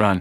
Run.